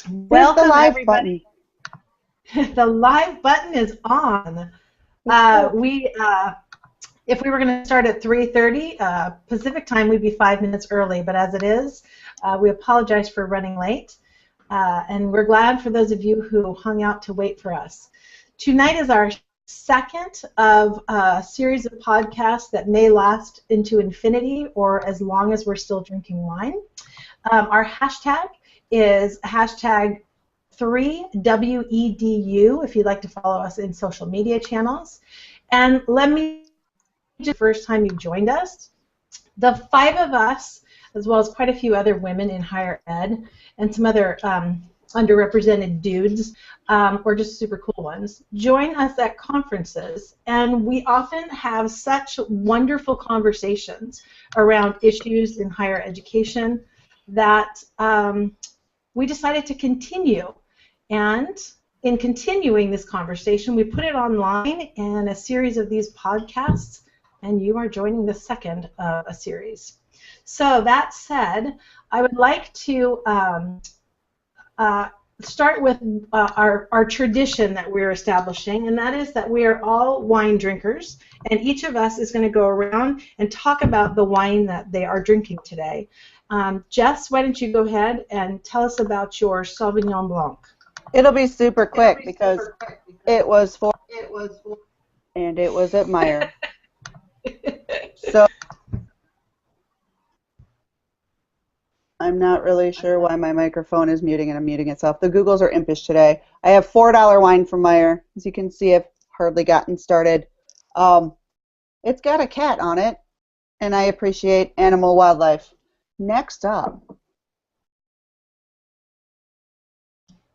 Where's the live everybody. Button? The live button is on. If we were going to start at 3:30 Pacific time, we'd be 5 minutes early. But as it is, we apologize for running late. And we're glad for those of you who hung out to wait for us. Tonight is our second of a series of podcasts that may last into infinity or as long as we're still drinking wine. Our hashtag is hashtag 3WEDU if you'd like to follow us in social media channels. And let me just the first time you've joined us, the five of us, as well as quite a few other women in higher ed and some other underrepresented dudes, or just super cool ones, join us at conferences, and we often have such wonderful conversations around issues in higher education that we decided to continue. And in continuing this conversation, we put it online in a series of these podcasts, and you are joining the second of a series. So that said, I would like to start with our tradition that we're establishing, and that is that we are all wine drinkers, and each of us is going to go around and talk about the wine that they are drinking today. Jess, why don't you go ahead and tell us about your Sauvignon Blanc? It'll be super quick because it was and it was at Meyer. So I'm not really sure why my microphone is muting and I'm muting itself. The Googles are impish today. I have $4 wine from Meyer. As you can see, I've hardly gotten started. It's got a cat on it, and I appreciate animal wildlife. Next up.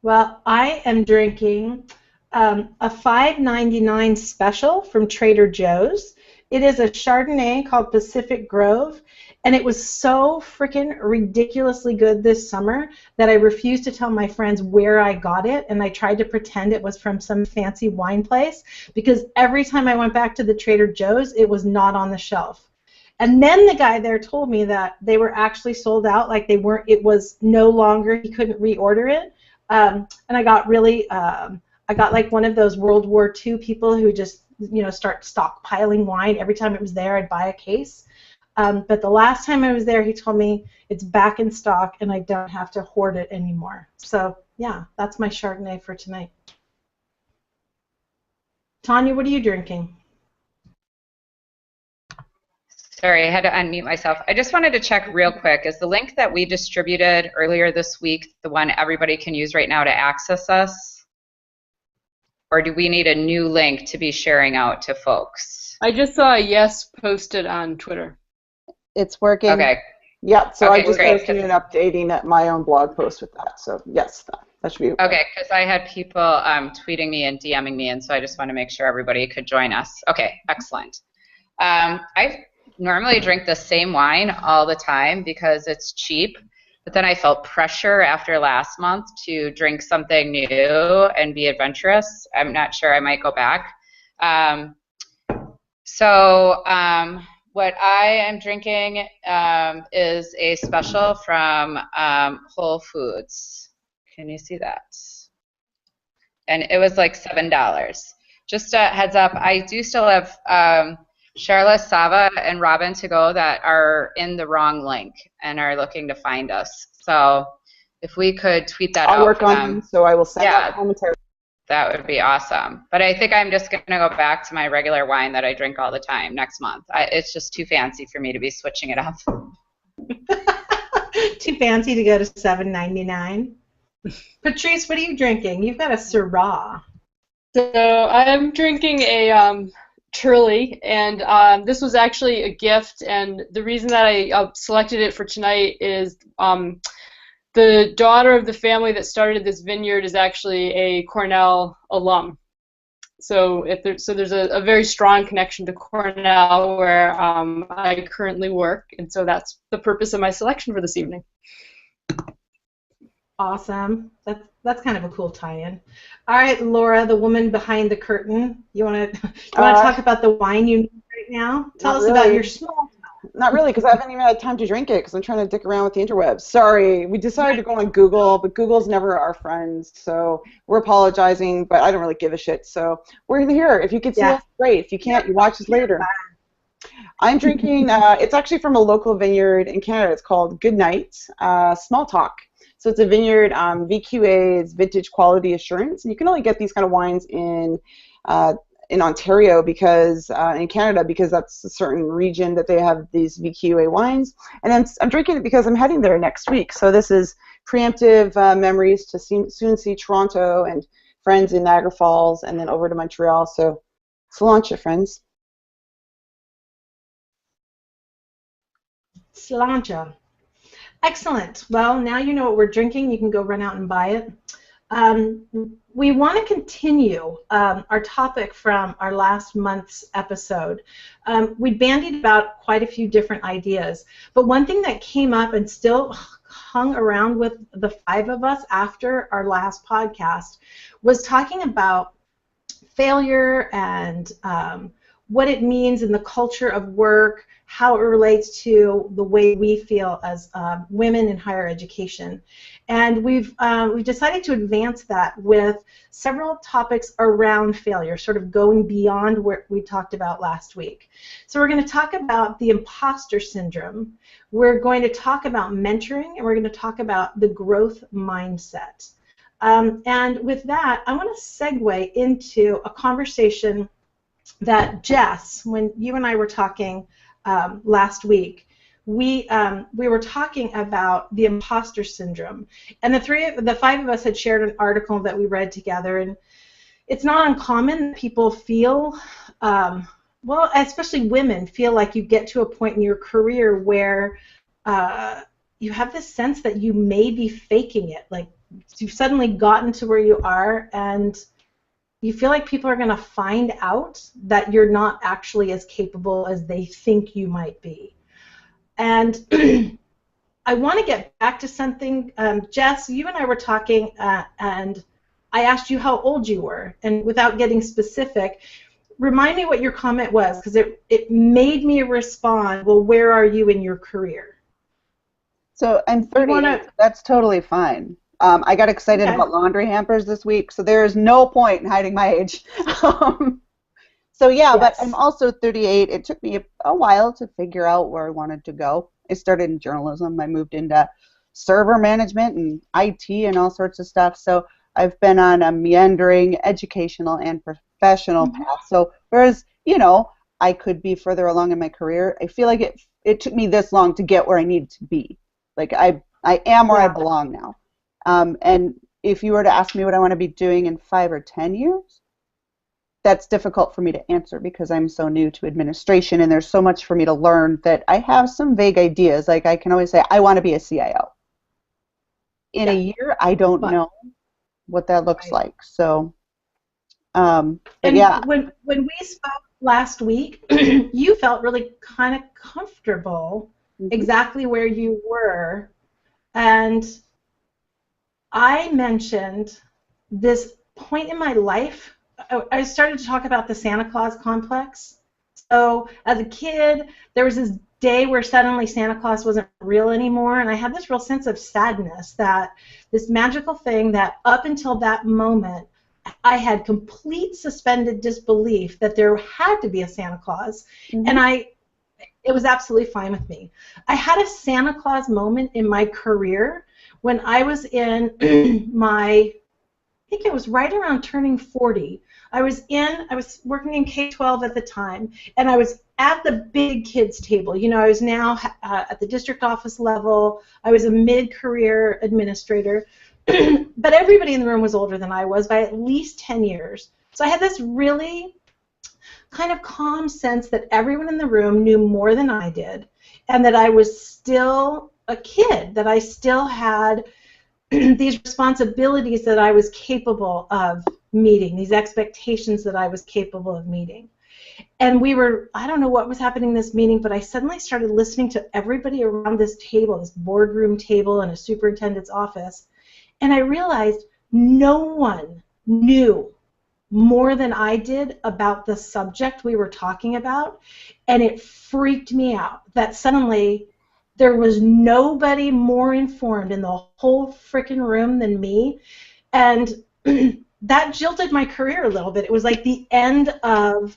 Well, I am drinking a $5.99 special from Trader Joe's. It is a Chardonnay called Pacific Grove, and it was so freaking ridiculously good this summer that I refused to tell my friends where I got it, and I tried to pretend it was from some fancy wine place because every time I went back to the Trader Joe's, it was not on the shelf. And then the guy there told me that they were actually sold out, like they weren't. It was no longer. He couldn't reorder it. And I got really, I got like one of those World War II people who just, start stockpiling wine. Every time it was there, I'd buy a case. But the last time I was there, he told me it's back in stock and I don't have to hoard it anymore. So, yeah, that's my Chardonnay for tonight. Tanya, what are you drinking? Sorry, I had to unmute myself. I just wanted to check real quick. Is the link that we distributed earlier this week the one everybody can use right now to access us? Or do we need a new link to be sharing out to folks? I just saw a yes posted on Twitter. It's working. Okay. Yep, so Okay, I just great. posted an updating at my own blog post with that. So, yes, that should be okay. Okay, because I had people tweeting me and DMing me, and so I just want to make sure everybody could join us. Okay, excellent. I normally drink the same wine all the time because it's cheap, but then I felt pressure after last month to drink something new and be adventurous. I'm not sure, I might go back. What I am drinking is a special from Whole Foods. Can you see that? And it was like $7. Just a heads up, I do still have Charla, Sava, and Robin to go that are in the wrong link and are looking to find us. So if we could tweet that out. I'll work on them, so I will send out commentary. That would be awesome. But I think I'm just going to go back to my regular wine that I drink all the time next month. It's just too fancy for me to be switching it up. Too fancy to go to $7.99. Patrice, what are you drinking? You've got a Syrah. So I'm drinking a Turley, and this was actually a gift, and the reason that I selected it for tonight is the daughter of the family that started this vineyard is actually a Cornell alum. So there's a very strong connection to Cornell where I currently work, and so that's the purpose of my selection for this evening. Awesome. That's kind of a cool tie-in. All right, Laura, the woman behind the curtain. You want to talk about the wine you need right now? Tell us about your small Not really, because I haven't even had time to drink it because I'm trying to dick around with the interwebs. Sorry, we decided to go on Google, but Google's never our friend, so we're apologizing, but I don't really give a shit. So we're here. If you can see us, great. If you can't, you watch us later. I'm drinking, it's actually from a local vineyard in Canada. It's called Good Night Small Talk. So it's a vineyard, VQA, it's Vintage Quality Assurance, and you can only get these kind of wines in Ontario because in Canada because that's a certain region that they have these VQA wines. And I'm drinking it because I'm heading there next week. So this is preemptive memories to soon see Toronto and friends in Niagara Falls and then over to Montreal. So cilantro, friends. Cilantro. Excellent. Well, now you know what we're drinking. You can go run out and buy it. We want to continue our topic from our last month's episode. We bandied about quite a few different ideas, but one thing that came up and still hung around with the five of us after our last podcast was talking about failure and what it means in the culture of work, how it relates to the way we feel as women in higher education. And we've decided to advance that with several topics around failure, sort of going beyond what we talked about last week. So we're going to talk about the imposter syndrome, we're going to talk about mentoring, and we're going to talk about the growth mindset. And with that, I want to segue into a conversation that Jess, when you and I were talking last week, we were talking about the imposter syndrome, and the five of us had shared an article that we read together, and it's not uncommon that people feel, well, especially women, feel like you get to a point in your career where you have this sense that you may be faking it, like you've suddenly gotten to where you are, and you feel like people are going to find out that you're not actually as capable as they think you might be. And I want to get back to something. Jess, you and I were talking, and I asked you how old you were. And without getting specific, remind me what your comment was, because it made me respond, well, where are you in your career? So I'm 38. That's totally fine. I got excited about laundry hampers this week, so there is no point in hiding my age. So yeah, yes. But I'm also 38. It took me a while to figure out where I wanted to go. I started in journalism. I moved into server management and IT and all sorts of stuff. So I've been on a meandering educational and professional path. So whereas, you know, I could be further along in my career, I feel like it took me this long to get where I needed to be. Like I am where I belong now. And if you were to ask me what I want to be doing in 5 or 10 years, that's difficult for me to answer because I'm so new to administration and there's so much for me to learn that I have some vague ideas. Like I can always say, I want to be a CIO. In a year, I don't know what that looks like. So, but and yeah. When we spoke last week, you felt really kind of comfortable exactly where you were. And I mentioned this point in my life. I started to talk about the Santa Claus complex. So as a kid, there was this day where suddenly Santa Claus wasn't real anymore, and I had this real sense of sadness that this magical thing that up until that moment I had complete suspended disbelief that there had to be a Santa Claus, and it was absolutely fine with me. I had a Santa Claus moment in my career when I was in I think it was right around turning 40. I was working in K-12 at the time, and I was at the big kids table. You know, I was now at the district office level. I was a mid-career administrator, but everybody in the room was older than I was by at least 10 years. So I had this really kind of calm sense that everyone in the room knew more than I did, and that I was still a kid, that I still had these responsibilities that I was capable of meeting, these expectations that I was capable of meeting. And I don't know what was happening in this meeting, but I suddenly started listening to everybody around this table, this boardroom table in a superintendent's office, and I realized no one knew more than I did about the subject we were talking about, and it freaked me out that suddenly there was nobody more informed in the whole freaking room than me, and that jilted my career a little bit. It was like the end of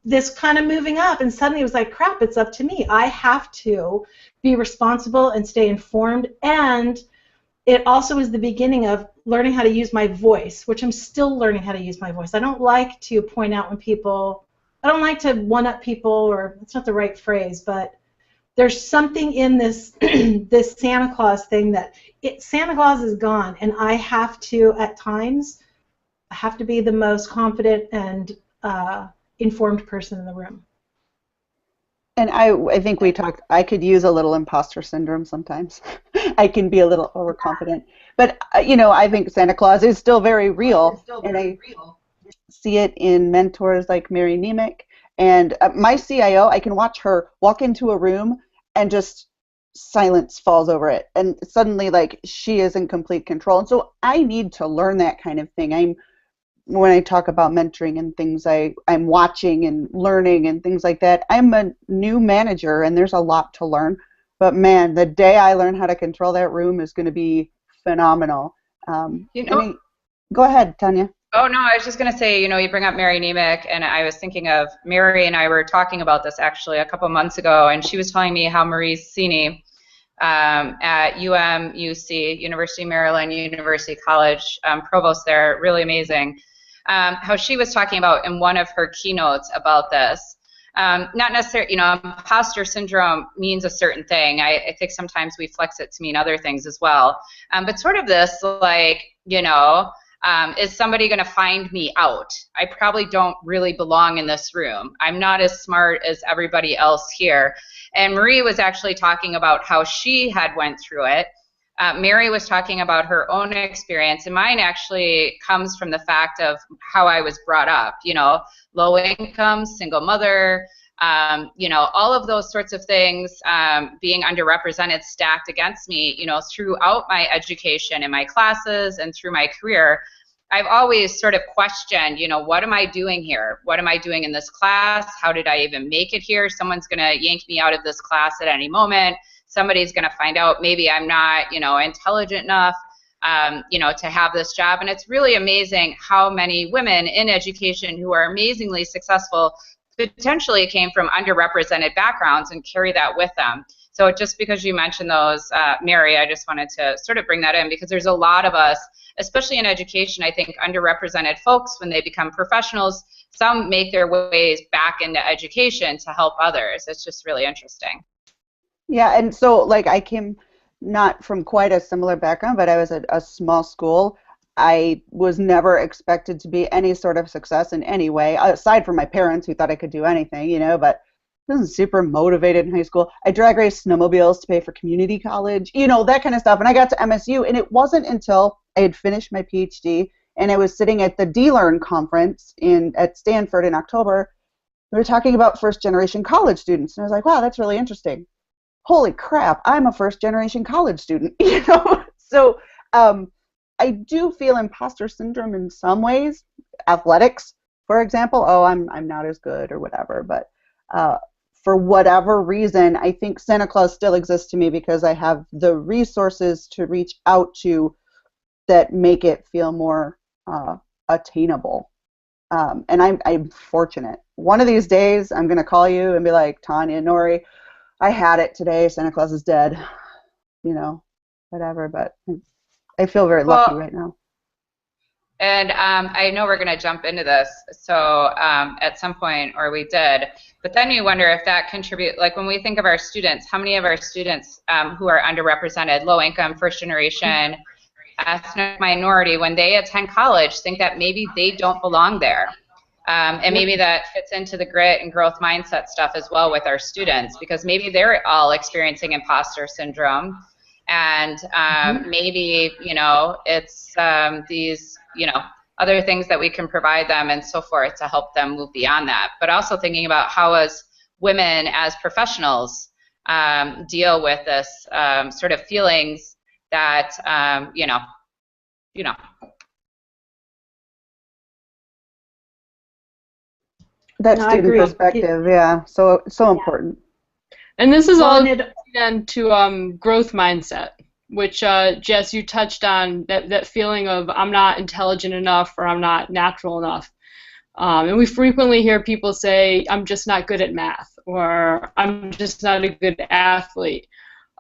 this kind of moving up, and suddenly it was like, crap, it's up to me. I have to be responsible and stay informed, and it also is the beginning of learning how to use my voice, which I'm still learning how to use my voice. I don't like to point out when people, I don't like to one-up people, or it's not the right phrase, but there's something in this this Santa Claus thing that Santa Claus is gone, and I have to, at times, I have to be the most confident and informed person in the room. And I think we talked, I could use a little imposter syndrome sometimes. I can be a little overconfident. But, I think Santa Claus is still very real. And I see it in mentors like Mary Nemec. And my CIO, I can watch her walk into a room and just silence falls over it. And suddenly, like, she is in complete control. And so I need to learn that kind of thing. When I talk about mentoring and things, I'm watching and learning and things like that. I'm a new manager, and there's a lot to learn. But, man, the day I learn how to control that room is going to be phenomenal. Go ahead, Tanya. Oh, no, I was just going to say, you bring up Mary Nemec, and I was thinking of Mary and I were talking about this actually a couple months ago, and she was telling me how Marie Sini at UMUC, University of Maryland, University College, provost there, really amazing, how she was talking about in one of her keynotes about this. Not necessarily, imposter syndrome means a certain thing. I think sometimes we flex it to mean other things as well. But sort of this, like, is somebody going to find me out? I probably don't really belong in this room. I'm not as smart as everybody else here. And Marie was actually talking about how she had went through it. Mary was talking about her own experience, and mine actually comes from the fact of how I was brought up, low income, single mother, all of those sorts of things being underrepresented, stacked against me, throughout my education and my classes and through my career. I've always sort of questioned, what am I doing here? What am I doing in this class? How did I even make it here? Someone's going to yank me out of this class at any moment. Somebody's going to find out maybe I'm not, intelligent enough, to have this job. And it's really amazing how many women in education who are amazingly successful potentially came from underrepresented backgrounds and carry that with them. So just because you mentioned those, Mary, I just wanted to sort of bring that in, because there's a lot of us, especially in education, I think underrepresented folks, when they become professionals, some make their ways back into education to help others. It's just really interesting. Yeah, and so, like, I came not from quite a similar background, but I was at a small school. I was never expected to be any sort of success in any way, aside from my parents who thought I could do anything, but I wasn't super motivated in high school. I drag raced snowmobiles to pay for community college, that kind of stuff. And I got to MSU, and it wasn't until I had finished my PhD and I was sitting at the D-Learn conference at Stanford in October. We were talking about first-generation college students, and I was like, wow, that's really interesting. Holy crap, I'm a first-generation college student, So I do feel imposter syndrome in some ways. Athletics, for example, I'm not as good or whatever, but for whatever reason, I think Santa Claus still exists to me because I have the resources to reach out to that make it feel more attainable. And I'm fortunate. One of these days, I'm going to call you and be like, Tanya, Nori, I had it today. Santa Claus is dead. Whatever. But I feel very lucky right now. And I know we're going to jump into this, so at some point, or we did, but then you wonder if that contribute, like when we think of our students, how many of our students who are underrepresented, low income, first generation, ethnic minority, when they attend college, think that maybe they don't belong there. And maybe that fits into the grit and growth mindset stuff as well with our students, because maybe they're all experiencing imposter syndrome. And maybe, it's these, other things that we can provide them and so forth to help them move beyond that. But also thinking about how as women, as professionals, deal with this sort of feelings that, That No, I student agree. perspective, yeah, so important. And this is Well, all and it, again to growth mindset, which Jess, you touched on that feeling of I'm not intelligent enough or I'm not natural enough. And we frequently hear people say, I'm just not good at math or I'm just not a good athlete.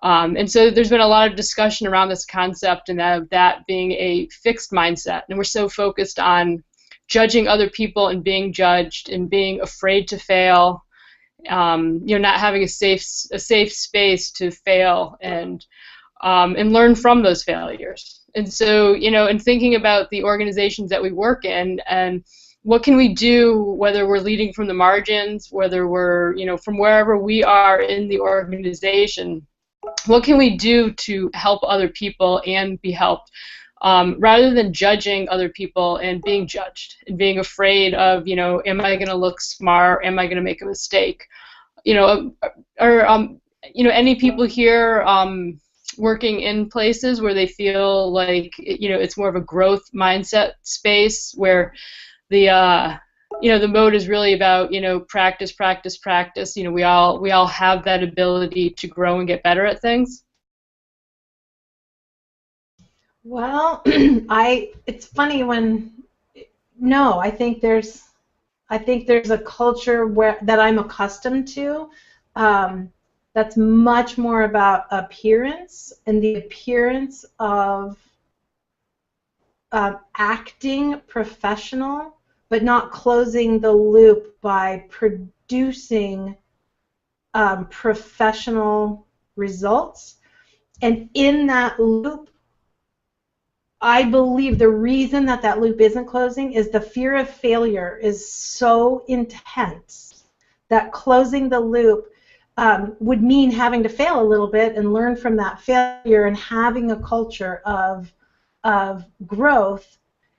And so there's been a lot of discussion around this concept and that being a fixed mindset. And we're so focused on judging other people and being judged and being afraid to fail, not having a safe space to fail and learn from those failures. And so, in thinking about the organizations that we work in and what can we do, whether we're leading from the margins, whether we're, from wherever we are in the organization, what can we do to help other people and be helped, rather than judging other people and being judged and being afraid of, am I going to look smart? Am I going to make a mistake? Any people here working in places where they feel like, it's more of a growth mindset space where the mode is really about, practice, practice, practice. We all have that ability to grow and get better at things. well, it's funny no, I think there's a culture that I'm accustomed to, that's much more about appearance and the appearance of acting professional, but not closing the loop by producing professional results. And in that loop, I believe the reason that loop isn't closing is the fear of failure is so intense that closing the loop would mean having to fail a little bit and learn from that failure and having a culture of growth,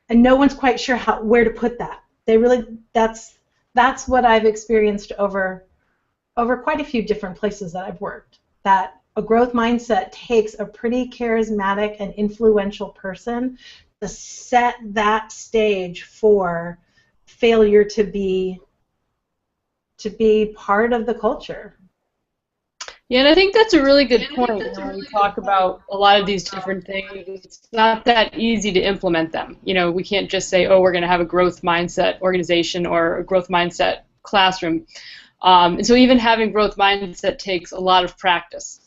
and no one's quite sure where to put that. That's what I've experienced over quite a few different places that I've worked. That a growth mindset takes a pretty charismatic and influential person to set that stage for failure to be part of the culture. Yeah, and I think that's a really good point. When we talk about a lot of these different things, it's not that easy to implement them. We can't just say, oh, we're going to have a growth mindset organization or a growth mindset classroom. And so even having growth mindset takes a lot of practice.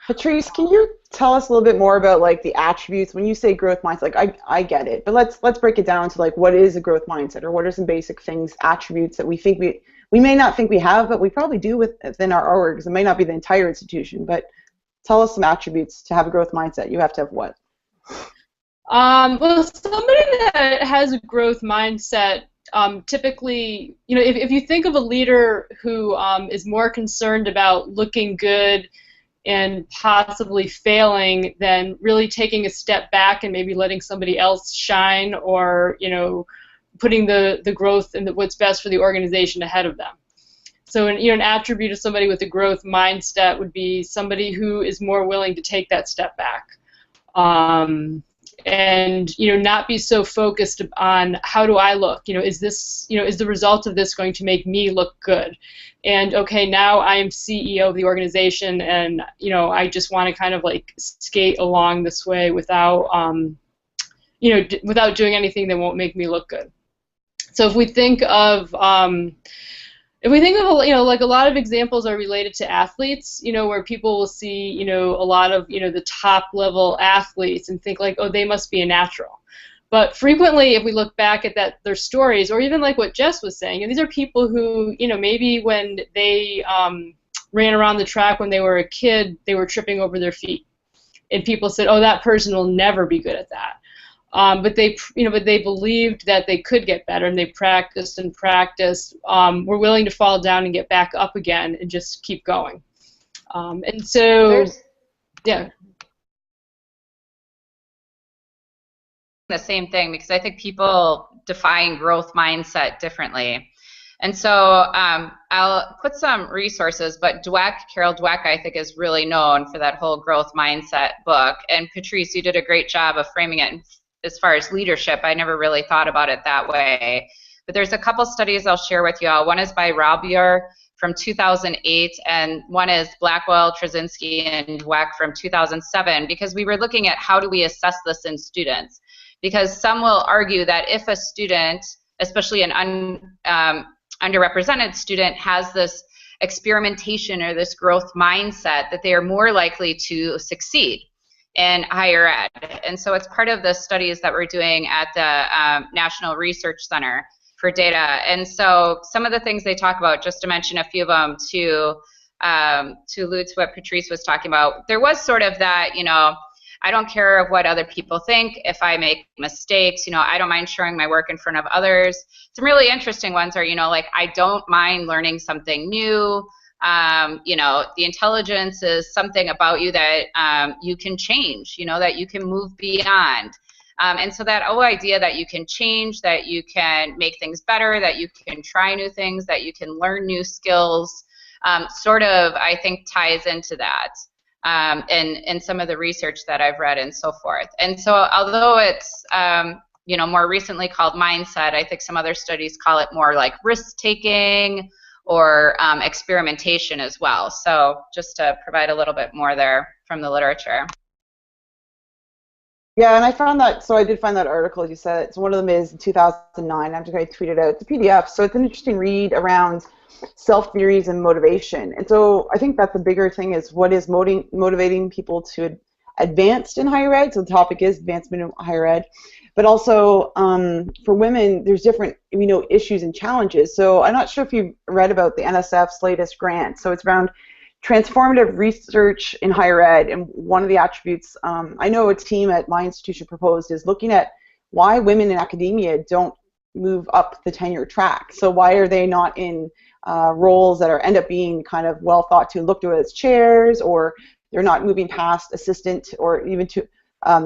Patrice, can you tell us a little bit more about like the attributes when you say growth mindset? Like I get it, but let's break it down to like what is a growth mindset, or what are some basic things, attributes that we think we may not think we have, but we probably do within our orgs. It may not be the entire institution, but tell us some attributes to have a growth mindset. You have to have what? Well, somebody that has a growth mindset, typically, if you think of a leader who is more concerned about looking good and possibly failing than really taking a step back and maybe letting somebody else shine, or putting the growth and what's best for the organization ahead of them. So an attribute of somebody with a growth mindset would be somebody who is more willing to take that step back. And not be so focused on how do I look, is this, is the result of this going to make me look good? And okay, now I am CEO of the organization, and I just want to kind of like skate along this way without without doing anything that won't make me look good. So if we think of like a lot of examples are related to athletes, where people will see, a lot of, the top level athletes and think like, oh, they must be a natural. But frequently, if we look back at their stories, or even like what Jess was saying, and these are people who, maybe when they ran around the track when they were a kid, they were tripping over their feet. And people said, oh, that person will never be good at that. But they believed that they could get better, and they practiced and practiced. Were willing to fall down and get back up again, and just keep going. And so, yeah. The same thing, because I think people define growth mindset differently. And so I'll put some resources, but Carol Dweck, I think, is really known for that whole growth mindset book. And Patrice, you did a great job of framing it as far as leadership. I never really thought about it that way. But there's a couple studies I'll share with you all. One is by Raubier from 2008, and one is Blackwell, Trzynski, and Dweck from 2007, because we were looking at how do we assess this in students. Because some will argue that if a student, especially an underrepresented student, has this experimentation or this growth mindset, that they are more likely to succeed in higher ed. And so it's part of the studies that we're doing at the National Research Center for data. And so some of the things they talk about, just to mention a few of them, to allude to what Patrice was talking about, there was sort of that, you know, I don't care of what other people think. If I make mistakes, you know, I don't mind sharing my work in front of others. Some really interesting ones are, you know, like, I don't mind learning something new. You know, the intelligence is something about you that you can change, you know, that you can move beyond. And so that whole idea that you can change, that you can make things better, that you can try new things, that you can learn new skills, sort of, I think, ties into that. And some of the research that I've read and so forth. And so although it's, you know, more recently called mindset, I think some other studies call it more like risk-taking or experimentation as well. So just to provide a little bit more there from the literature. Yeah, and I found that, so I did find that article you said. It's one of them is in 2009. I'm just going to tweet it out. It's a PDF, so it's an interesting read around self-theories and motivation. And so I think that's the bigger thing, is what is motivating people to advance in higher ed. So the topic is advancement in higher ed. But also for women, there's different, we know, issues and challenges. So I'm not sure if you've read about the NSF's latest grant. So it's around transformative research in higher ed, and one of the attributes I know a team at my institution proposed is looking at why women in academia don't move up the tenure track. So why are they not in roles that end up being kind of well thought to, looked at as chairs, or they're not moving past assistant or even to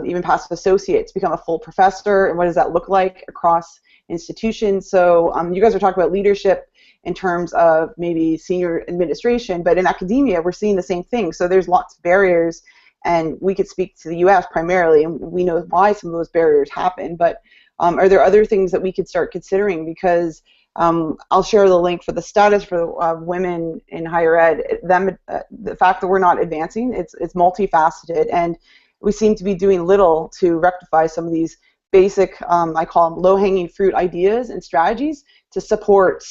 even past associate to become a full professor, and what does that look like across institutions? So you guys are talking about leadership in terms of maybe senior administration, but in academia we're seeing the same thing. So there's lots of barriers, and we could speak to the US primarily, and we know why some of those barriers happen, but are there other things that we could start considering? Because I'll share the link for the status for women in higher ed. The fact that we're not advancing, it's multifaceted, and we seem to be doing little to rectify some of these basic, I call them low-hanging fruit ideas and strategies to support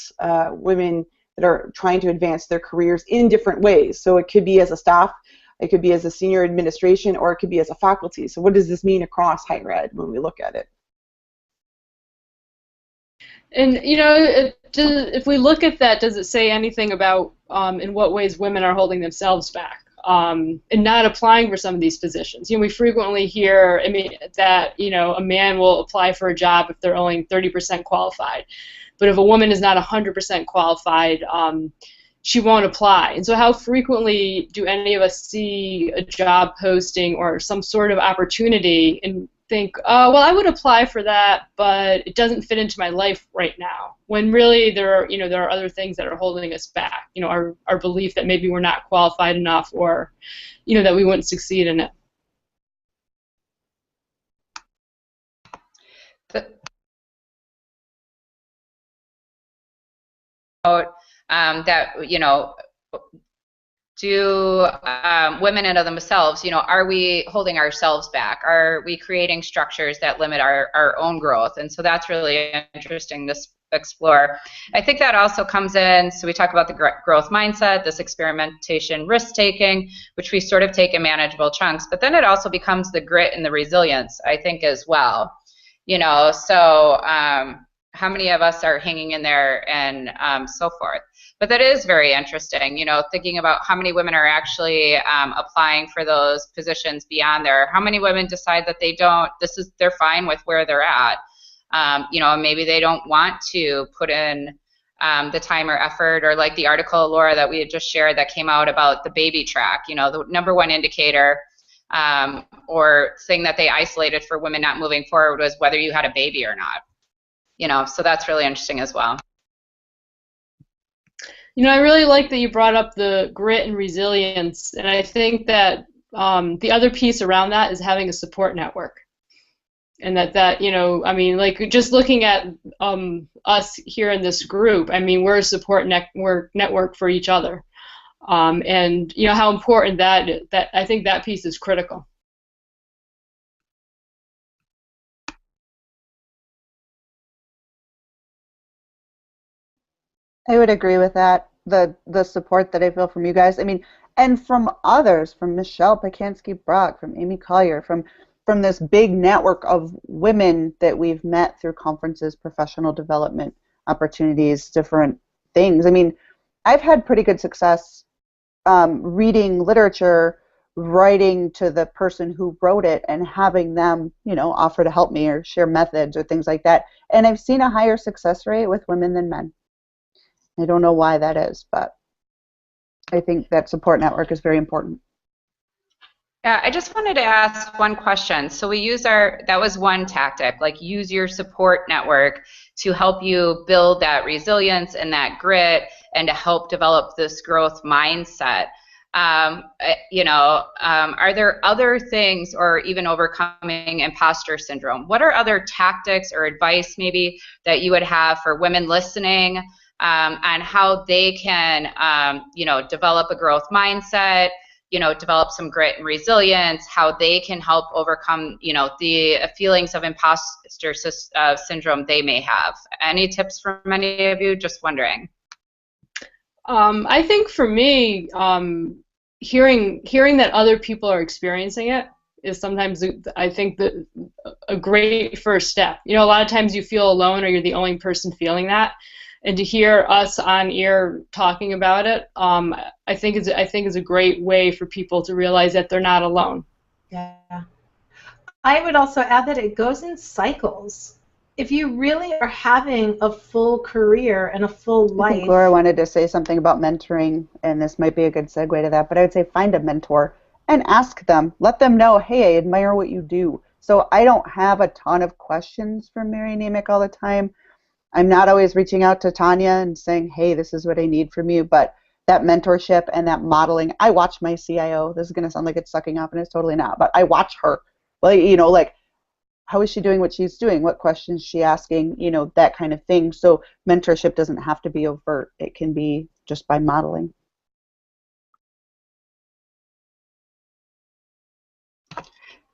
women that are trying to advance their careers in different ways. So it could be as a staff, it could be as a senior administration, or it could be as a faculty. So what does this mean across higher ed when we look at it? And, you know, if we look at that, does it say anything about in what ways women are holding themselves back and not applying for some of these positions? You know, we frequently hear, I mean, that, you know, a man will apply for a job if they're only 30% qualified. But if a woman is not 100% qualified, she won't apply. And so how frequently do any of us see a job posting or some sort of opportunity and think, oh, well, I would apply for that, but it doesn't fit into my life right now, when really there are other things that are holding us back, you know, our belief that maybe we're not qualified enough, or, you know, that we wouldn't succeed in it. That, you know, do women and of themselves, you know, are we holding ourselves back? Are we creating structures that limit our own growth? And so that's really interesting to explore. I think that also comes in, so we talk about the growth mindset, this experimentation, risk-taking, which we sort of take in manageable chunks, but then it also becomes the grit and the resilience, I think, as well. You know, so how many of us are hanging in there and so forth. But that is very interesting, you know, thinking about how many women are actually applying for those positions beyond there. How many women decide that they don't, they're fine with where they're at. You know, maybe they don't want to put in the time or effort, or like the article, Laura, that we had just shared that came out about the baby track, you know, the #1 indicator or thing that they isolated for women not moving forward was whether you had a baby or not. You know, so that's really interesting as well. You know, I really like that you brought up the grit and resilience, and I think that the other piece around that is having a support network. And that you know, I mean, like just looking at us here in this group, I mean, we're a support network for each other, and you know how important that I think that piece is critical. I would agree with that. The support that I feel from you guys. I mean, and from others, from Michelle Pacansky-Brock, from Amy Collier, from this big network of women that we've met through conferences, professional development opportunities, different things. I mean, I've had pretty good success reading literature, writing to the person who wrote it, and having them, you know, offer to help me or share methods or things like that. And I've seen a higher success rate with women than men. I don't know why that is, but I think that support network is very important. Yeah, I just wanted to ask one question. So we use that was one tactic, like use your support network to help you build that resilience and that grit and to help develop this growth mindset. Are there other things, or even overcoming imposter syndrome? What are other tactics or advice maybe that you would have for women listening on how they can, develop a growth mindset, develop some grit and resilience, how they can help overcome, the feelings of imposter syndrome they may have? Any tips from any of you? Just wondering. I think for me, hearing that other people are experiencing it is sometimes, I think, that a great first step. You know, a lot of times you feel alone or you're the only person feeling that, and to hear us on air talking about it, I think is a great way for people to realize that they're not alone. Yeah. I would also add that it goes in cycles. If you really are having a full career and a full life. I think Laura wanted to say something about mentoring, and this might be a good segue to that, but I would say find a mentor and ask them. Let them know, hey, I admire what you do. So I don't have a ton of questions for Mary Namick all the time. I'm not always reaching out to Tanya and saying, hey, this is what I need from you, but that mentorship and that modeling. I watch my CIO. This is going to sound like it's sucking up, and it's totally not, but I watch her. Well, like, how is she doing what she's doing? What questions is she asking? That kind of thing. So mentorship doesn't have to be overt. It can be just by modeling.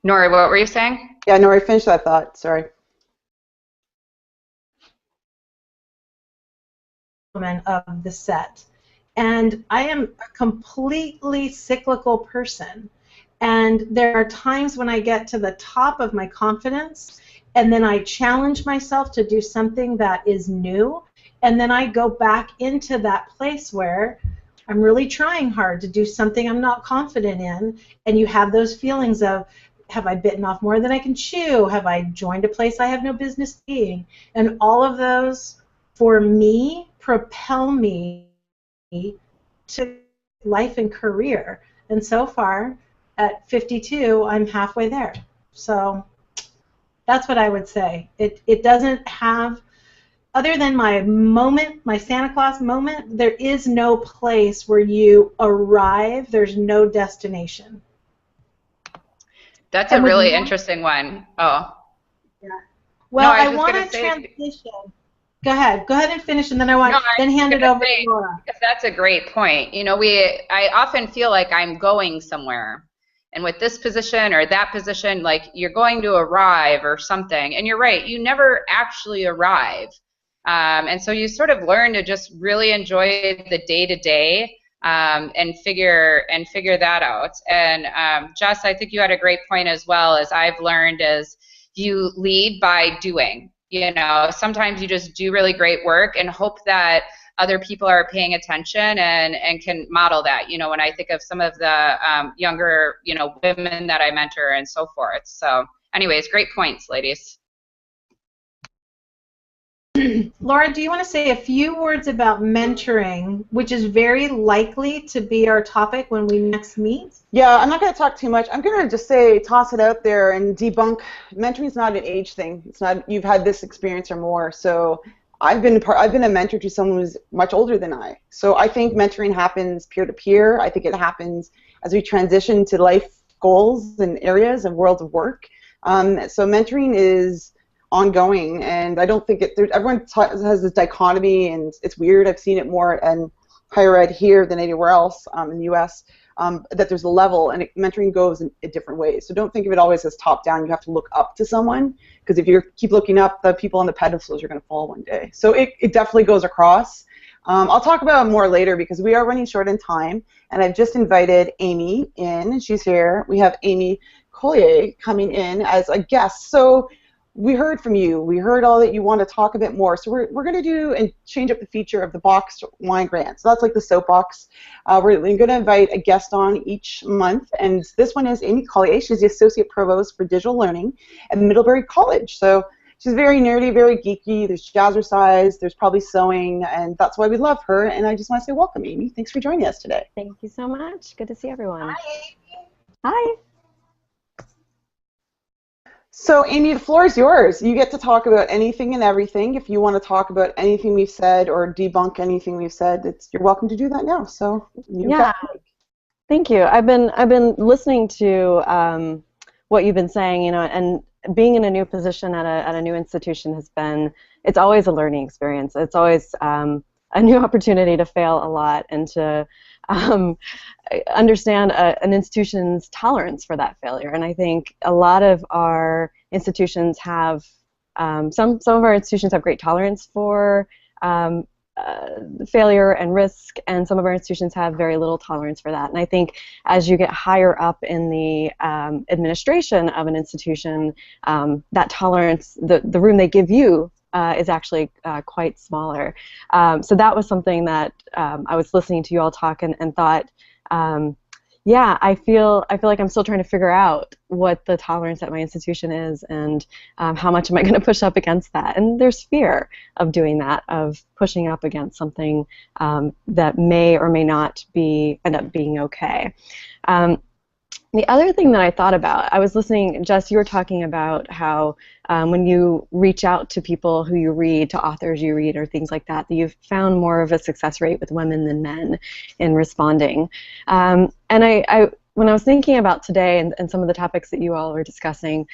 Nori, what were you saying? Yeah, Nori, finish that thought. Sorry. Of the set, and I am a completely cyclical person, and there are times when I get to the top of my confidence and then I challenge myself to do something that is new, and then I go back into that place where I'm really trying hard to do something I'm not confident in, and you have those feelings of, have I bitten off more than I can chew? Have I joined a place I have no business being? And all of those, for me, propel me to life and career. And so far, at 52, I'm halfway there. So that's what I would say. It doesn't have, other than my moment, my Santa Claus moment, there is no place where you arrive. There's no destination. That's a really interesting one. Oh. Yeah. Well, no, I want to transition. Go ahead and finish, and then then hand it over to Laura. That's a great point. I often feel like I'm going somewhere, and with this position or that position, like you're going to arrive or something. And you're right, you never actually arrive, and so you sort of learn to just really enjoy the day-to-day and figure that out. And Jess, I think you had a great point as well. As I've learned, is you lead by doing. Sometimes you just do really great work and hope that other people are paying attention and can model that. When I think of some of the younger, women that I mentor and so forth. So anyways, great points, ladies. Laura, do you want to say a few words about mentoring, which is very likely to be our topic when we next meet? Yeah, I'm not going to talk too much. I'm going to just toss it out there and debunk. Mentoring is not an age thing. It's not you've had this experience or more. So I've been a mentor to someone who's much older than I. So I think mentoring happens peer to peer. I think it happens as we transition to life goals and areas and worlds of work. So mentoring is ongoing, and I don't think everyone has this dichotomy, and it's weird. I've seen it more in higher ed here than anywhere else in the U.S. That there's a level, and mentoring goes in different ways. So don't think of it always as top down. You have to look up to someone, because if you keep looking up, the people on the pedestals are going to fall one day. So it definitely goes across. I'll talk about it more later because we are running short in time, and I've just invited Amy in. She's here. We have Amy Collier coming in as a guest. So we heard from you. We heard all that you want to talk a bit more. So we're going to do and change up the feature of the boxed wine grant. So that's like the soapbox. We're going to invite a guest on each month, and this one is Amy Collier. She's the Associate Provost for Digital Learning at Middlebury College. So she's very nerdy, very geeky. There's jazzercise, there's probably sewing, and that's why we love her. And I just want to say welcome, Amy. Thanks for joining us today. Thank you so much. Good to see everyone. Hi. Hi. So, Amy, the floor is yours. You get to talk about anything and everything. If you want to talk about anything we've said or debunk anything we've said, you're welcome to do that now. So, Thank you. I've been listening to what you've been saying, you know, and being in a new position at a new institution it's always a learning experience. It's always a new opportunity to fail a lot and to understand an institution's tolerance for that failure. And I think a lot of our institutions have, some of our institutions have great tolerance for failure and risk, and some of our institutions have very little tolerance for that. And I think as you get higher up in the administration of an institution, that tolerance, the room they give you is actually quite smaller. So that was something that I was listening to you all talk and thought, yeah, I feel like I'm still trying to figure out what the tolerance at my institution is, and how much am I going to push up against that. And there's fear of doing that, of pushing up against something that may or may not end up being okay. The other thing that I thought about, I was listening, Jess, you were talking about how when you reach out to people who you read, to authors you read or things like that, you've found more of a success rate with women than men in responding. And when I was thinking about today and some of the topics that you all were discussing,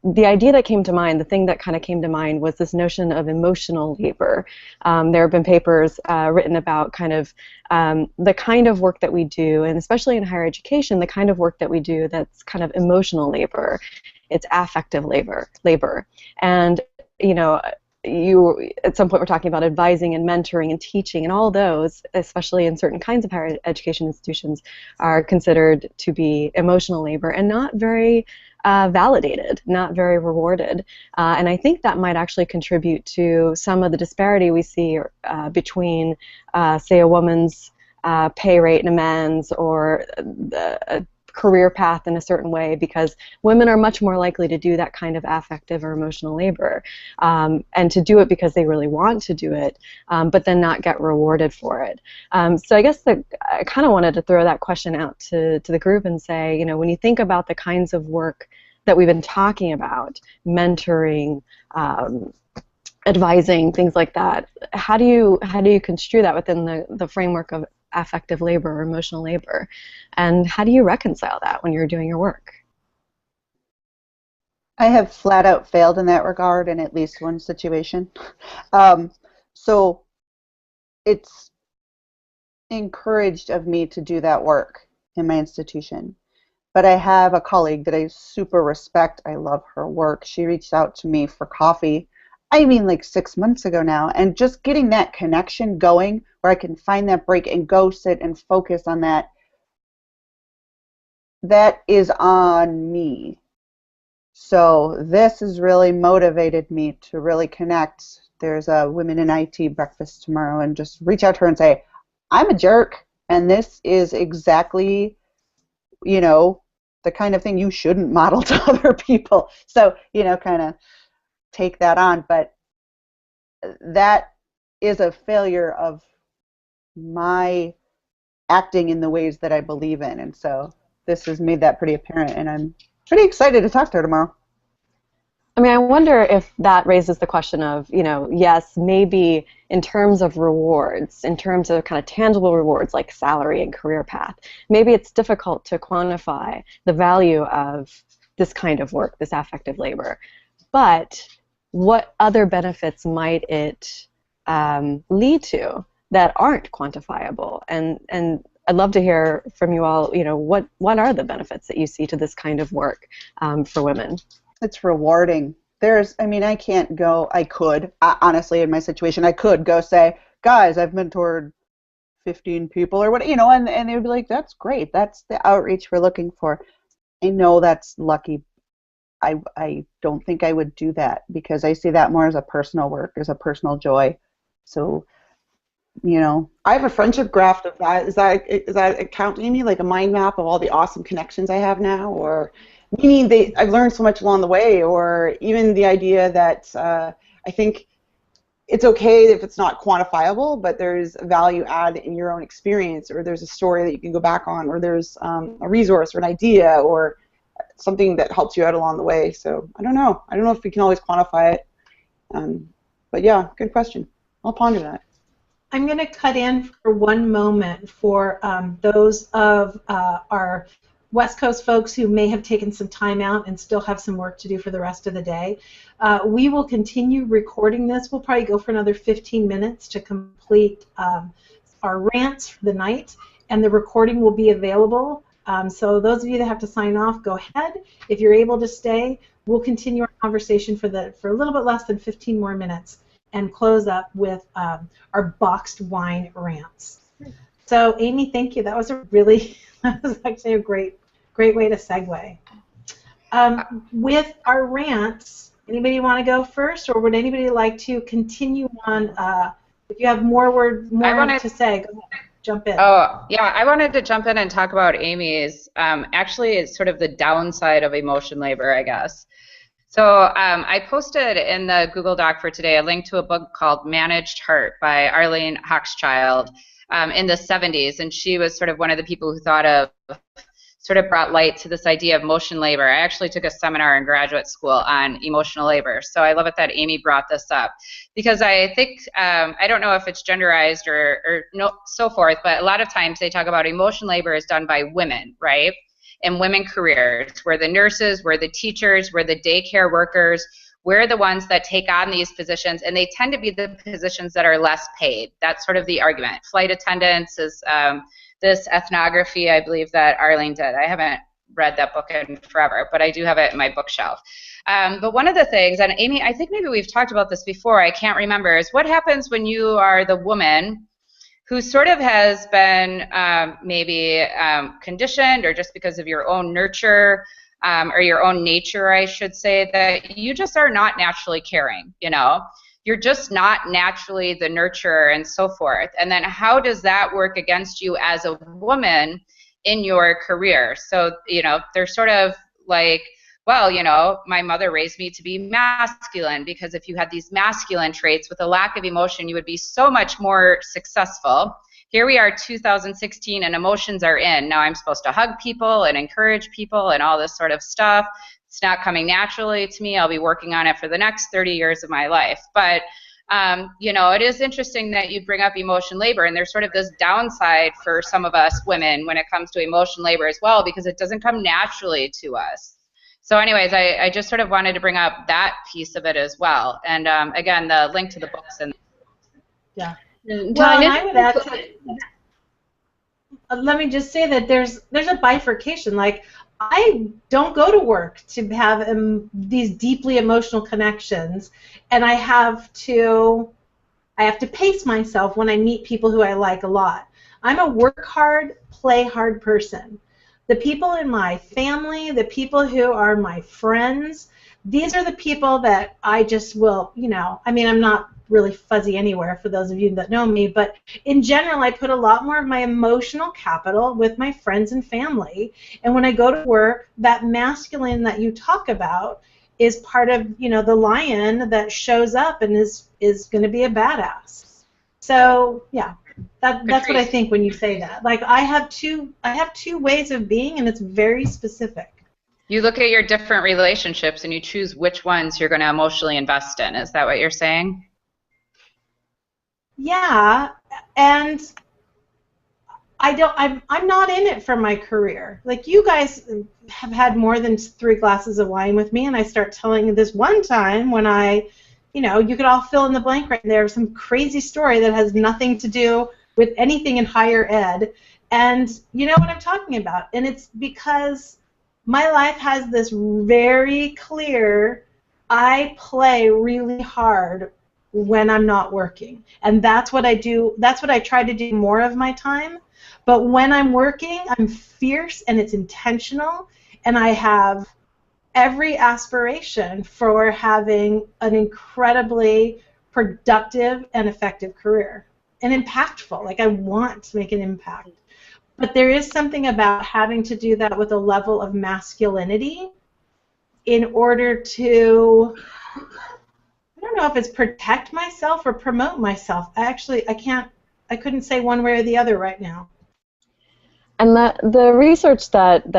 the idea that came to mind, the thing that kind of came to mind, was this notion of emotional labor. There have been papers written about kind of the kind of work that we do, and especially in higher education, the kind of work that we do that's kind of emotional labor. It's affective labor. And, you know, you at some point were talking about advising and mentoring and teaching, and all those, especially in certain kinds of higher education institutions, are considered to be emotional labor and not very validated, not very rewarded. And I think that might actually contribute to some of the disparity we see between, say, a woman's pay rate and a man's, or a career path in a certain way, because women are much more likely to do that kind of affective or emotional labor, and to do it because they really want to do it, but then not get rewarded for it. So I guess I kind of wanted to throw that question out to the group and say, you know, when you think about the kinds of work that we've been talking about, mentoring, advising, things like that, how do you construe that within the framework of affective labor or emotional labor, and how do you reconcile that when you're doing your work? I have flat out failed in that regard in at least one situation. So it's encouraged of me to do that work in my institution. But I have a colleague that I super respect. I love her work. She reached out to me for coffee, I mean like 6 months ago now, and just getting that connection going where I can find that break and go sit and focus on that, that is on me. So this has really motivated me to really connect. There's a Women in IT breakfast tomorrow, and just reach out to her and say, I'm a jerk, and this is exactly, you know, the kind of thing you shouldn't model to other people. So, you know, kind of take that on. But that is a failure of my acting in the ways that I believe in. And so this has made that pretty apparent, and I'm pretty excited to talk to her tomorrow. I mean, I wonder if that raises the question of, you know, yes, maybe in terms of rewards, in terms of kind of tangible rewards like salary and career path, maybe it's difficult to quantify the value of this kind of work, this affective labor. But what other benefits might it lead to that aren't quantifiable? And I'd love to hear from you all, what are the benefits that you see to this kind of work for women? It's rewarding. I can't go, honestly, in my situation, I could go say, guys, I've mentored 15 people or what, and they would be like, that's great. That's the outreach we're looking for. I know that's lucky. I don't think I would do that because I see that more as a personal work, as a personal joy. So, I have a friendship graph of that. Is that a count, Amy? Like a mind map of all the awesome connections I have now, or meaning I've learned so much along the way, or even the idea that I think it's okay if it's not quantifiable, but there's a value add in your own experience, or there's a story that you can go back on, or there's a resource or an idea or something that helps you out along the way. So I don't know. I don't know if we can always quantify it. But yeah, good question. I'll ponder that. I'm going to cut in for one moment for those of our West Coast folks who may have taken some time out and still have some work to do for the rest of the day. We will continue recording this. We'll probably go for another 15 minutes to complete our rants for the night, and the recording will be available. So those of you that have to sign off, go ahead. If you're able to stay, we'll continue our conversation for a little bit less than 15 more minutes and close up with our boxed wine rants. So Amy, thank you. That was actually a great way to segue. With our rants, anybody want to go first, or would anybody like to continue on? If you have more to say, go ahead. Jump in. Oh, yeah, I wanted to jump in and talk about Amy's. Actually, it's sort of the downside of emotion labor, I guess. So I posted in the Google Doc for today a link to a book called Managed Heart by Arlene Hochschild in the 70s, and she was sort of one of the people who brought light to this idea of emotion labor. I actually took a seminar in graduate school on emotional labor, so I love it that Amy brought this up, because I think, I don't know if it's genderized or no, so forth, but a lot of times they talk about emotion labor is done by women, right? In women careers. We're the nurses, we're the teachers, we're the daycare workers, we're the ones that take on these positions, and they tend to be the positions that are less paid. That's sort of the argument. Flight attendants is this ethnography, I believe, that Arlene did. I haven't read that book in forever, but I do have it in my bookshelf. But one of the things, and Amy, I think maybe we've talked about this before, I can't remember, is what happens when you are the woman who sort of has been maybe conditioned, or just because of your own nurture or your own nature, I should say, that you just are not naturally caring, You're just not naturally the nurturer and so forth. And then how does that work against you as a woman in your career? So, they're sort of like, well, my mother raised me to be masculine, because if you had these masculine traits with a lack of emotion, you would be so much more successful. Here we are, 2016, and emotions are in. Now I'm supposed to hug people and encourage people and all this sort of stuff. It's not coming naturally to me. I'll be working on it for the next 30 years of my life. But, it is interesting that you bring up emotion labor, and there's sort of this downside for some of us women when it comes to emotion labor as well, because it doesn't come naturally to us. So anyways, I just sort of wanted to bring up that piece of it as well. And again, the link to the books. Yeah. Well, and I would add let me just say that there's a bifurcation. Like, I don't go to work to have these deeply emotional connections, and I have to pace myself when I meet people who I like a lot. I'm a work hard, play hard person. The people in my family, the people who are my friends, these are the people that I just will, I'm not really fuzzy anywhere for those of you that know me, but in general, I put a lot more of my emotional capital with my friends and family. And when I go to work, that masculine that you talk about is part of, the lion that shows up and is going to be a badass. So, yeah. That's what I think when you say that. Like, I have two ways of being, and it's very specific. You look at your different relationships and you choose which ones you're going to emotionally invest in. Is that what you're saying? Yeah, and I'm not in it for my career. Like, you guys have had more than 3 glasses of wine with me, and I start telling you this one time when you could all fill in the blank right there, some crazy story that has nothing to do with anything in higher ed, and you know what I'm talking about. And it's because my life has this very clear, I play really hard when I'm not working. And that's what I do. That's what I try to do more of my time. But when I'm working, I'm fierce and it's intentional, and I have every aspiration for having an incredibly productive and effective career and impactful. Like, I want to make an impact. But there is something about having to do that with a level of masculinity in order to, I don't know if it's protect myself or promote myself. I couldn't say one way or the other right now. And the research that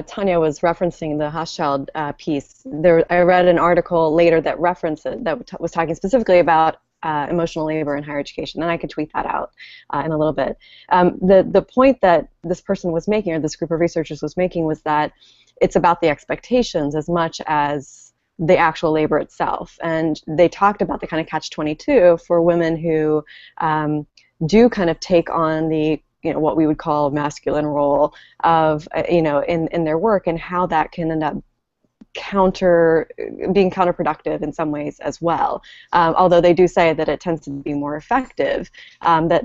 Tanya was referencing, the Hochschild piece, I read an article later that referenced it, that was talking specifically about emotional labor in higher education, and I could tweet that out in a little bit. The point that this person was making, or this group of researchers was making, was that it's about the expectations as much as the actual labor itself. And they talked about the kind of catch-22 for women who do kind of take on the what we would call masculine role of in their work, and how that can end up being counterproductive in some ways as well. Although they do say that it tends to be more effective, that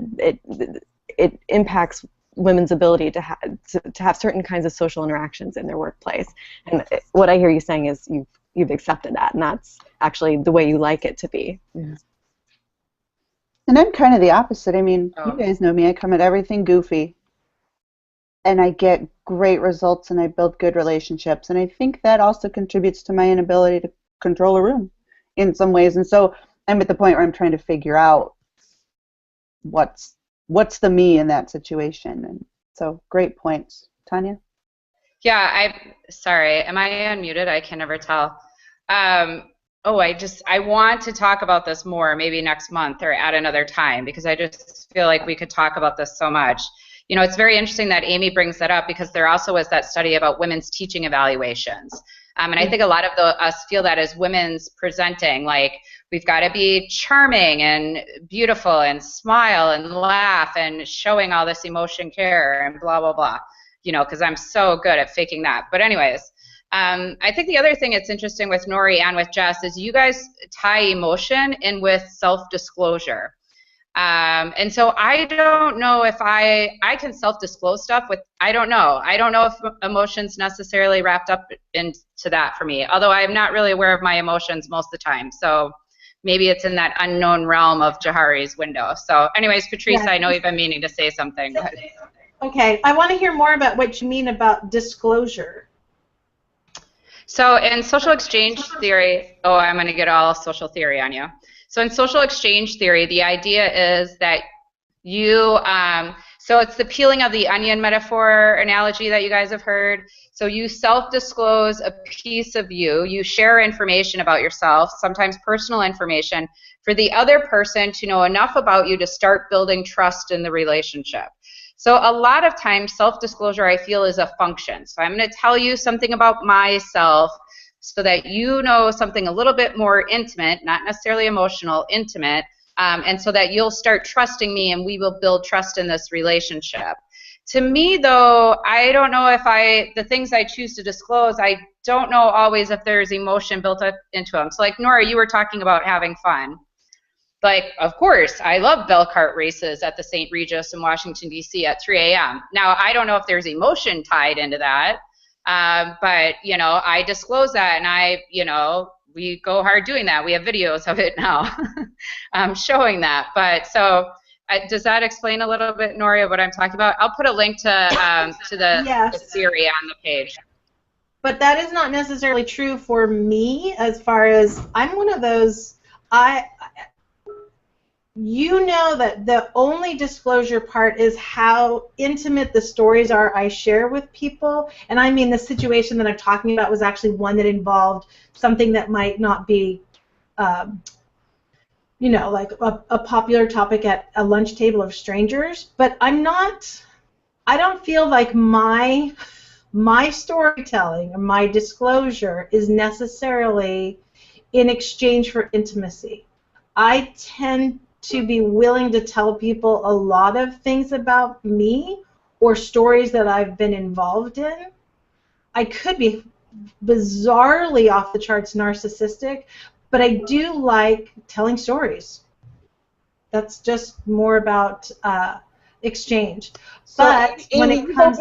it impacts women's ability to have certain kinds of social interactions in their workplace. And what I hear you saying is you've accepted that, and that's actually the way you like it to be. Yeah. And I'm kind of the opposite. I mean, you guys know me. I come at everything goofy, and I get great results, and I build good relationships. And I think that also contributes to my inability to control a room in some ways. And so I'm at the point where I'm trying to figure out what's the me in that situation. And so great points. Tanya? Yeah, sorry, am I unmuted? I can never tell. I want to talk about this more, maybe next month or at another time, because I just feel like we could talk about this so much. It's very interesting that Amy brings that up, because there also was that study about women's teaching evaluations. And I think a lot of us feel that as women's presenting, like, we've got to be charming and beautiful and smile and laugh and showing all this emotion, care, and blah, blah, blah, because I'm so good at faking that. But anyways, I think the other thing that's interesting with Nori and with Jess is you guys tie emotion in with self-disclosure. And so I don't know if I can self-disclose stuff with, I don't know if emotion's necessarily wrapped up into that for me, although I'm not really aware of my emotions most of the time. So maybe it's in that unknown realm of Jahari's window. So anyways, Patrice, I know you've been meaning to say something. But. Okay, I want to hear more about what you mean about disclosure. So in social exchange theory, I'm going to get all social theory on you. So in social exchange theory, the idea is that so it's the peeling of the onion metaphor analogy that you guys have heard. So you self-disclose a piece of you share information about yourself, sometimes personal information, for the other person to know enough about you to start building trust in the relationship. So a lot of times, self-disclosure, I feel, is a function. So I'm going to tell you something about myself so that you know something a little bit more intimate, not necessarily emotional, intimate, and so that you'll start trusting me and we will build trust in this relationship. To me, though, I don't know if the things I choose to disclose, I don't know always if there's emotion built up into them. So like, Nora, you were talking about having fun. Like, of course, I love bell cart races at the St. Regis in Washington, D.C. at 3 a.m. Now, I don't know if there's emotion tied into that, but, I disclose that, and we go hard doing that. We have videos of it now showing that. But so does that explain a little bit, Noria, what I'm talking about? I'll put a link to the, yes. the theory on the page. But that is not necessarily true for me, as far as I'm one of those, that the only disclosure part is how intimate the stories are I share with people. And I mean, the situation that I'm talking about was actually one that involved something that might not be, like a popular topic at a lunch table of strangers. But I'm not I don't feel like my storytelling or my disclosure is necessarily in exchange for intimacy. I tend to be willing to tell people a lot of things about me or stories that I've been involved in. I could be bizarrely off the charts narcissistic, but I do like telling stories. That's just more about exchange. So, But when Amy, it comes,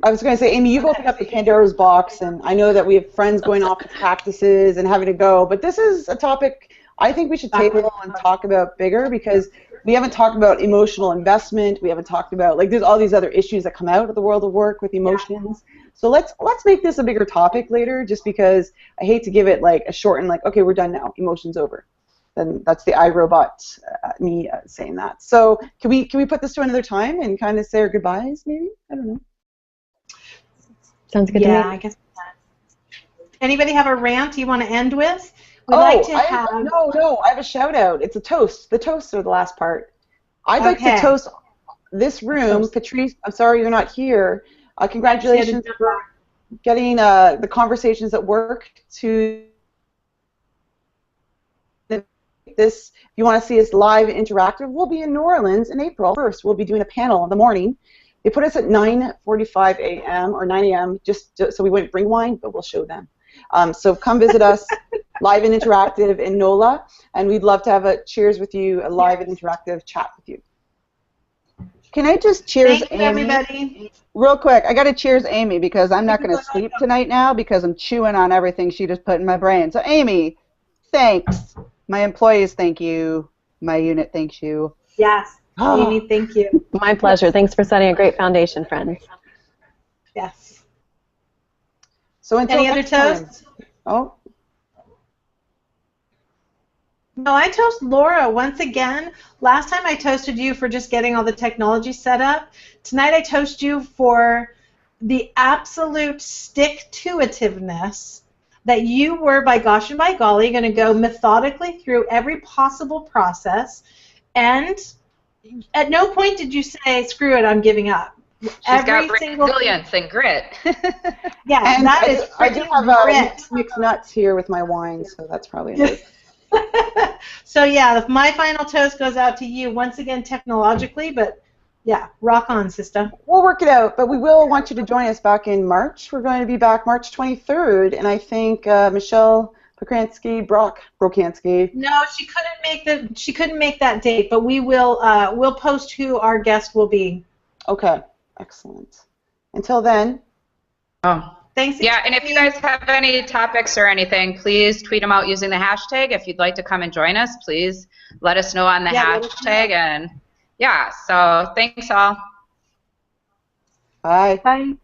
I was going to say, Amy, you've opened up the Pandora's box, and I know that we have friends going off to practices and having to go, but this is a topic I think we should table and talk about bigger, because we haven't talked about emotional investment. We haven't talked about, like, there's all these other issues that come out of the world of work with emotions. So let's make this a bigger topic later, just because I hate to give it like a short and like, okay, we're done now, emotion's over. Then that's the iRobot me saying that. So can we put this to another time and kind of say our goodbyes, maybe? I don't know. Sounds good to me. yeah, I guess. Anybody have a rant you want to end with? No, I have a shout out. It's a toast. The toasts are the last part. I'd like to toast this room. Patrice, I'm sorry you're not here. Congratulations for getting the conversations at work to this. If you want to see us live and interactive, we'll be in New Orleans in April 1st. We'll be doing a panel in the morning. They put us at 9:45 a.m. or 9 a.m. just so we wouldn't bring wine, but we'll show them. So come visit us live and interactive in NOLA, and we'd love to have a cheers with you, a live and interactive chat with you. Can I just cheers Thank you, Amy? everybody. Real quick, I got to cheers Amy because I'm not going to sleep tonight now because I'm chewing on everything she just put in my brain. So Amy, thanks. My employees thank you. My unit thanks you. Yes, Amy, thank you. My pleasure. Thanks for setting a great foundation, friends. Yes. So until Any other next time. toasts? Oh. No, I toast Laura once again. Last time I toasted you for just getting all the technology set up. Tonight I toast you for the absolute stick-to-itiveness that you were, by gosh and by golly, going to go methodically through every possible process, and at no point did you say, screw it, I'm giving up. She's got Single resilience and grit. Yeah, And that is I do freaking have grit. mixed nuts here with my wine, so that's probably another. So yeah, my final toast goes out to you once again technologically, but yeah, rock on, sister. We'll work it out, but we will want you to join us back in March. We're going to be back March 23rd, and I think Michelle Brokansky. No, she couldn't make that date, but we will we'll post who our guest will be. Okay, excellent. Until then. Thanks. Yeah, and if you guys have any topics or anything, please tweet them out using the hashtag. If you'd like to come and join us, please let us know on the hashtag. And yeah, so thanks all. Bye. Bye.